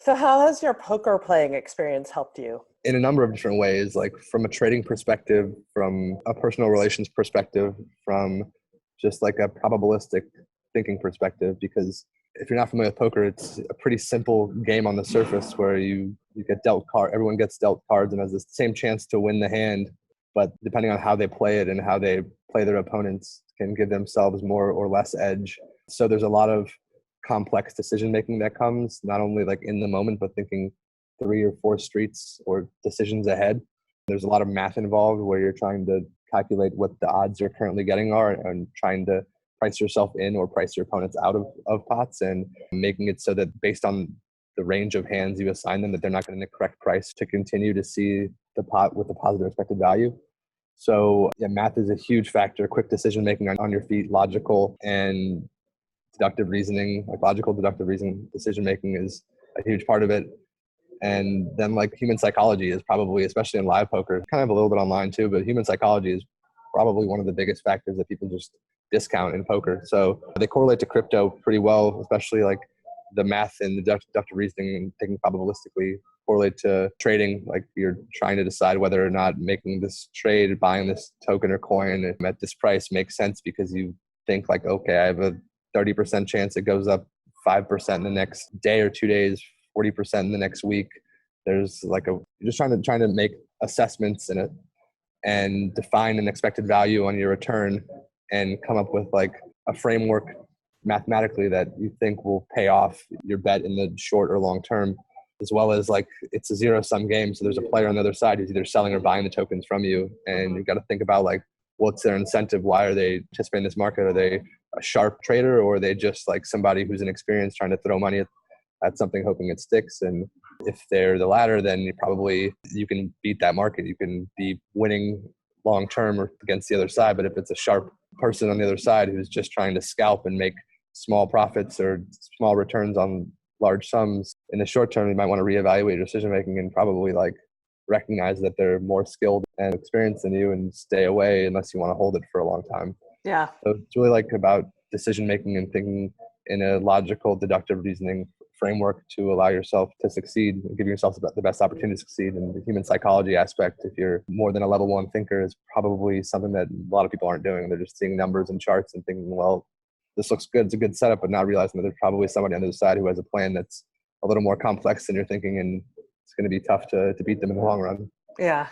So how has your poker playing experience helped you? In a number of different ways, like from a trading perspective, from a personal relations perspective, from just like a probabilistic thinking perspective. Because if you're not familiar with poker, it's a pretty simple game on the surface where you get dealt card, everyone gets dealt cards and has the same chance to win the hand, but depending on how they play it and how they play their opponents can give themselves more or less edge. So there's a lot of complex decision making that comes not only like in the moment, but thinking three or four streets or decisions ahead. There's a lot of math involved where you're trying to calculate what the odds you're currently getting are and trying to price yourself in or price your opponents out of pots, and making it so that based on the range of hands you assign them, that they're not getting the correct price to continue to see the pot with a positive expected value. So yeah, math is a huge factor. Quick decision making on your feet, logical and deductive reasoning, like logical deductive reasoning decision making is a huge part of it. And then like human psychology is probably, especially in live poker, kind of a little bit online too, but human psychology is probably one of the biggest factors that people just discount in poker. So they correlate to crypto pretty well, especially like the math and the deductive reasoning and thinking probabilistically correlate to trading. Like you're trying to decide whether or not making this trade, buying this token or coin at this price makes sense because you think like, okay, I have a 30% chance it goes up 5% in the next day or 2 days, 40% in the next week. There's like you're just trying to make assessments in it and define an expected value on your return and come up with like a framework mathematically that you think will pay off your bet in the short or long term, as well as like it's a zero sum game. So there's a player on the other side who's either selling or buying the tokens from you. And you've got to think about like, what's their incentive? Why are they participating in this market? Are they a sharp trader, or are they just like somebody who's inexperienced trying to throw money at something hoping it sticks? And if they're the latter, then you can beat that market. You can be winning long term or against the other side. But if it's a sharp person on the other side who's just trying to scalp and make small profits or small returns on large sums in the short term, you might want to reevaluate your decision making and probably like recognize that they're more skilled and experienced than you and stay away unless you want to hold it for a long time. Yeah. So it's really like about decision making and thinking in a logical, deductive reasoning framework to allow yourself to succeed and give yourself the best opportunity to succeed. And the human psychology aspect, if you're more than a level one thinker, is probably something that a lot of people aren't doing. They're just seeing numbers and charts and thinking, well, this looks good, it's a good setup, but not realizing that there's probably somebody on the other side who has a plan that's a little more complex than you're thinking, and it's going to be tough to beat them in the long run. Yeah.